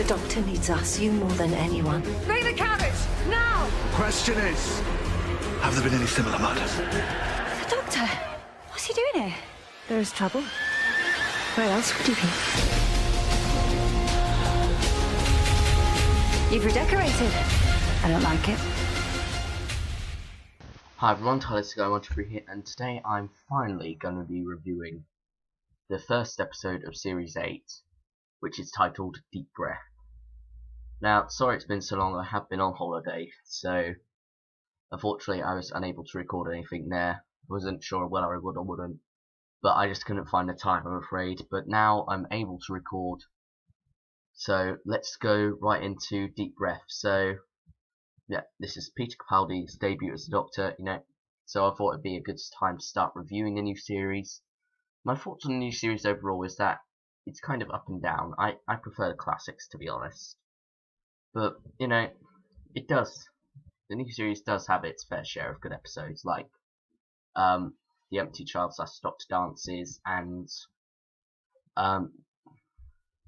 Doctor needs us, you more than anyone. Bring the cabbage! Now! Question is, have there been any similar murders? The Doctor? What's he doing here? There is trouble. Where else would he be? You've redecorated. I don't like it. Hi everyone, Tyler's going on through here, and today I'm finally going to be reviewing the first episode of Series 8, which is titled Deep Breath. Now, sorry it's been so long, I have been on holiday, so unfortunately I was unable to record anything there. I wasn't sure whether I would or wouldn't, but I just couldn't find the time, I'm afraid. But now I'm able to record, so let's go right into Deep Breath. So yeah, this is Peter Capaldi's debut as the Doctor, so I thought it'd be a good time to start reviewing a new series. My thoughts on the new series overall is that it's kind of up and down. I prefer the classics, to be honest. But, it does. The new series does have its fair share of good episodes, like The Empty Child / Doctor Dances, and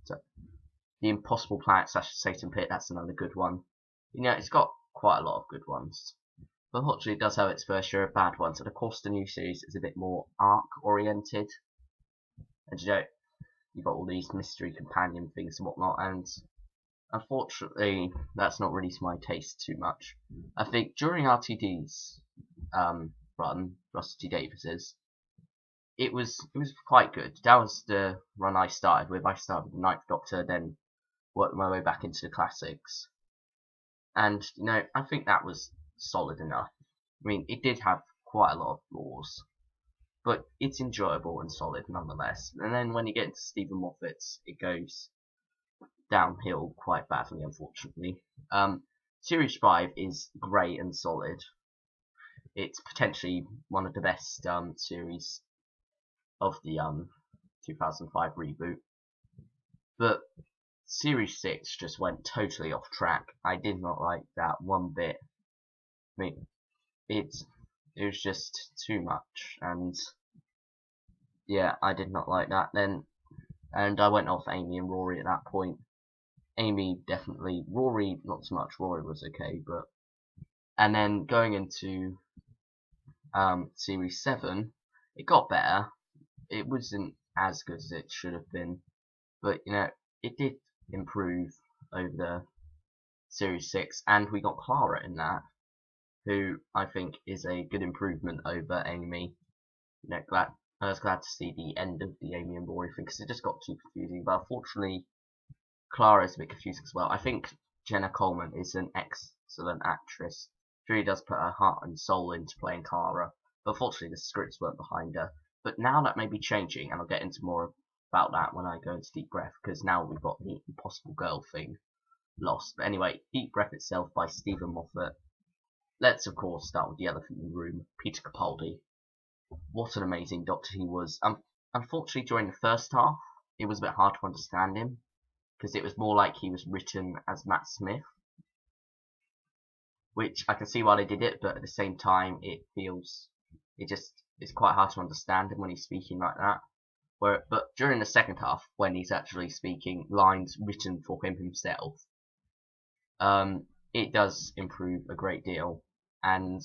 The Impossible Planet / Satan Pit. That's another good one. It's got quite a lot of good ones, but unfortunately it does have its fair share of bad ones. And of course the new series is a bit more arc oriented, and you've got all these mystery companion things and whatnot, and unfortunately that's not really to my taste too much. I think during RTD's run, Russell T Davies's, it was quite good. That was the run I started with. I started with the Ninth Doctor, then worked my way back into the classics. And, I think that was solid enough. I mean, it did have quite a lot of flaws, but it's enjoyable and solid nonetheless. And then when you get into Stephen Moffat's, it goes downhill quite badly, unfortunately. Series 5 is great and solid. It's potentially one of the best series of the 2005 reboot. But Series 6 just went totally off track. I did not like that one bit. I mean, it was just too much, and yeah, I did not like that then. And I went off Amy and Rory at that point. Amy definitely, Rory not so much. Rory was okay, but and then going into Series 7, it got better. It wasn't as good as it should have been, but it did improve over the Series 6, and we got Clara in that, who I think is a good improvement over Amy. I was glad to see the end of the Amy and Rory thing, because it just got too confusing. But unfortunately, Clara is a bit confusing as well. I think Jenna Coleman is an excellent actress. She really does put her heart and soul into playing Clara. But unfortunately, the scripts weren't behind her. But now that may be changing, and I'll get into more about that when I go into Deep Breath, because now we've got the Impossible Girl thing lost. But anyway, Deep Breath itself by Stephen Moffat. Let's of course start with the elephant in the room, Peter Capaldi. What an amazing Doctor he was. Unfortunately, during the first half, it was a bit hard to understand him, because it was more like he was written as Matt Smith, which I can see why they did it, but at the same time, it's quite hard to understand him when he's speaking like that. But during the second half, when he's actually speaking lines written for him himself, it does improve a great deal, and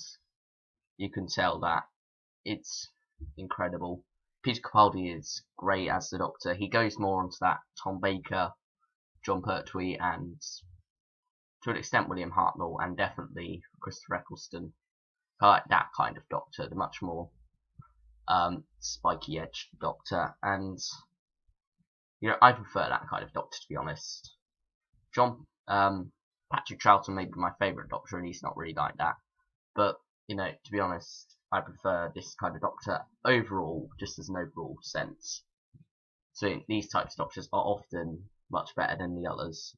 you can tell that it's incredible. Peter Capaldi is great as the Doctor. He goes more onto that Tom Baker, John Pertwee, and to an extent William Hartnell, and definitely Christopher Eccleston. I like that kind of Doctor, the much more spiky edged Doctor, and I prefer that kind of Doctor, to be honest. Patrick Troughton may be my favourite Doctor, and he's not really like that, but to be honest, I prefer this kind of Doctor overall, just as an overall sense. So these types of Doctors are often much better than the others,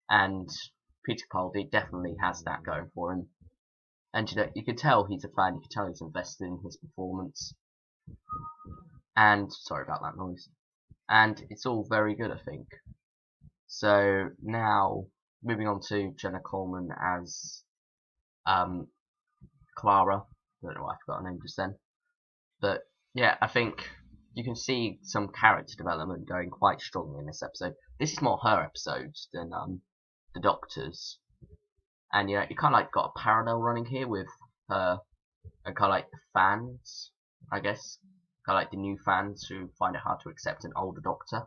and Peter Capaldi definitely has that going for him. And you can tell he's a fan, you can tell he's invested in his performance. And sorry about that noise. And it's all very good, I think. So now moving on to Jenna Coleman as Clara. I don't know why I forgot her name just then. But yeah, I think you can see some character development going quite strongly in this episode. This is more her episode than the Doctor's, and you kind of like got a parallel running here with her and kind of like the fans, I guess, kind of like the new fans who find it hard to accept an older Doctor.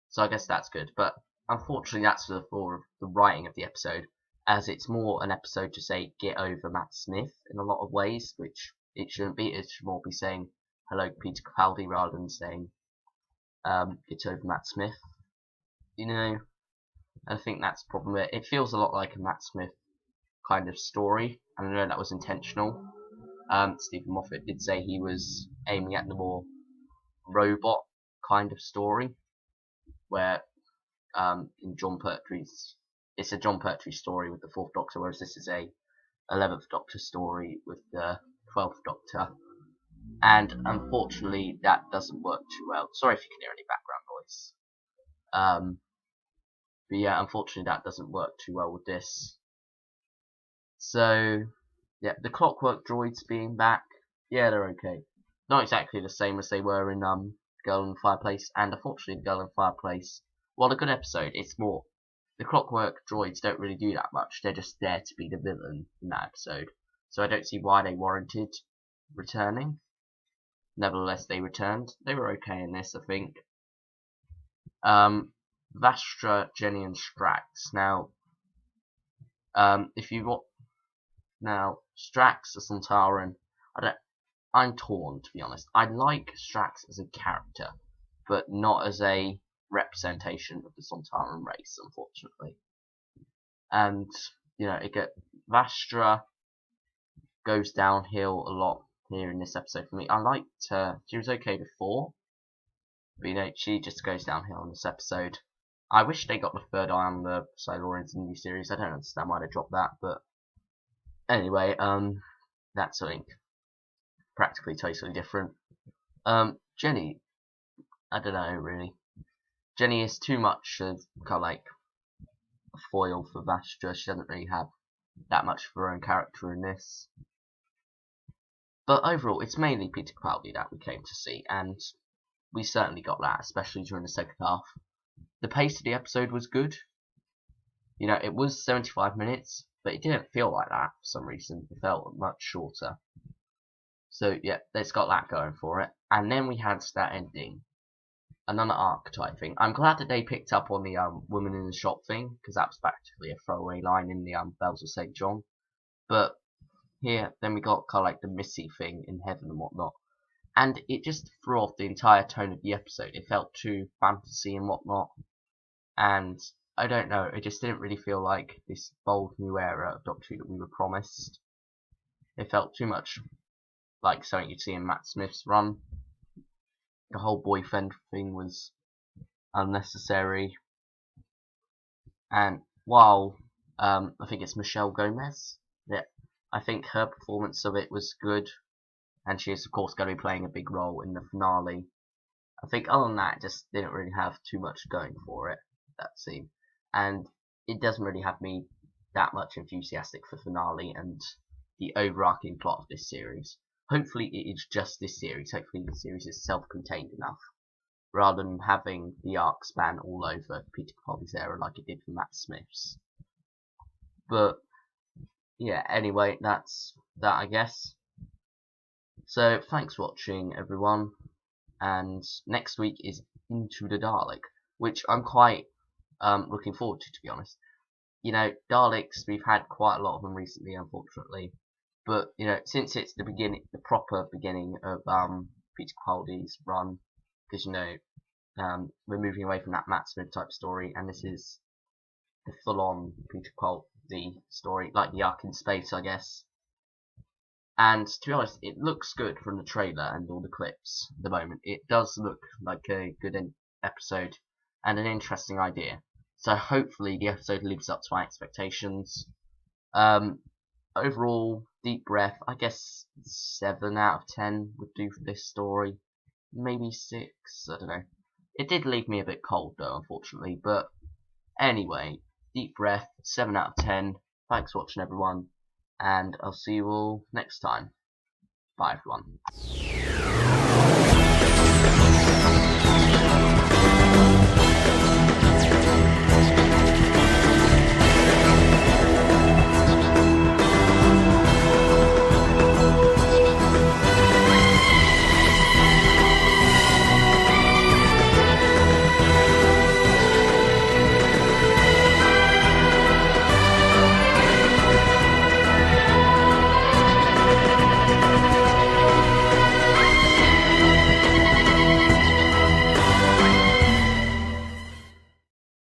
So I guess that's good, but unfortunately that's the flaw of the writing of the episode, as it's more an episode to say get over Matt Smith in a lot of ways, which it shouldn't be. It should more be saying hello Peter Capaldi rather than saying get over Matt Smith. You know, I think that's the problem. It feels a lot like a Matt Smith kind of story, and I know that was intentional. Stephen Moffat did say he was aiming at the more robot kind of story, where in John Pertwee's, it's a John Pertwee story with the 4th Doctor, whereas this is a 11th Doctor story with the 12th Doctor. And unfortunately, that doesn't work too well. Sorry if you can hear any background noise. But yeah, unfortunately, that doesn't work too well with this. So yeah, the Clockwork Droids being back, yeah, they're okay. Not exactly the same as they were in Girl in the Fireplace, and unfortunately, Girl in the Fireplace, while a good episode, it's more the Clockwork Droids don't really do that much. They're just there to be the villain in that episode. So I don't see why they warranted returning. Nevertheless, they returned. They were okay in this, I think. Vastra, Jenny, and Strax. Now, if you got Strax, the Sontaran, I'm torn, to be honest. I like Strax as a character, but not as a representation of the Sontaran race, unfortunately. And you know, Vastra goes downhill a lot here in this episode for me. I liked her. She was okay before, but you know, she just goes downhill in this episode. I wish they got the third eye on the Silurians in the new series. I don't understand why they dropped that, but anyway, that's something practically totally different. Jenny, I don't know really. Jenny is too much of kind of like a foil for Vastra. She doesn't really have that much of her own character in this. But overall, it's mainly Peter Capaldi that we came to see, and we certainly got that, especially during the second half. The pace of the episode was good. You know, it was 75 minutes, but it didn't feel like that for some reason. It felt much shorter. So yeah, it's got that going for it. And then we had that ending. Another arc type thing. I'm glad that they picked up on the woman in the shop thing, because that was practically a throwaway line in the Bells of St. John. But here, then we got kind of like the Missy thing in heaven and whatnot. And it just threw off the entire tone of the episode. It felt too fantasy and whatnot. And I don't know, it just didn't really feel like this bold new era of Doctor Who that we were promised. It felt too much like something you'd see in Matt Smith's run. The whole boyfriend thing was unnecessary. And while I think it's Michelle Gomez, yeah, I think her performance of it was good, and she is of course going to be playing a big role in the finale. I think other than that, it just didn't really have too much going for it, that scene, and it doesn't really have me that much enthusiastic for finale and the overarching plot of this series. Hopefully it is just this series. Hopefully the series is self-contained enough, rather than having the arc span all over Peter Capaldi's era like it did for Matt Smith's. But yeah, anyway, that's that, I guess. So thanks for watching, everyone, and next week is Into the Dalek, which I'm quite looking forward to be honest. You know, Daleks, we've had quite a lot of them recently, unfortunately. But you know, since it's the beginning, the proper beginning of Peter Capaldi's run, because you know we're moving away from that Matt Smith type story, and this is the full-on Peter Capaldi story, like the Ark in Space, I guess. And to be honest, it looks good from the trailer and all the clips at the moment. It does look like a good episode and an interesting idea. So hopefully the episode lives up to my expectations. Overall, deep breath, I guess 7 out of 10 would do for this story. Maybe 6, I don't know. It did leave me a bit cold though, unfortunately. But anyway, deep breath, 7 out of 10. Thanks for watching, everyone. And I'll see you all next time. Bye, everyone.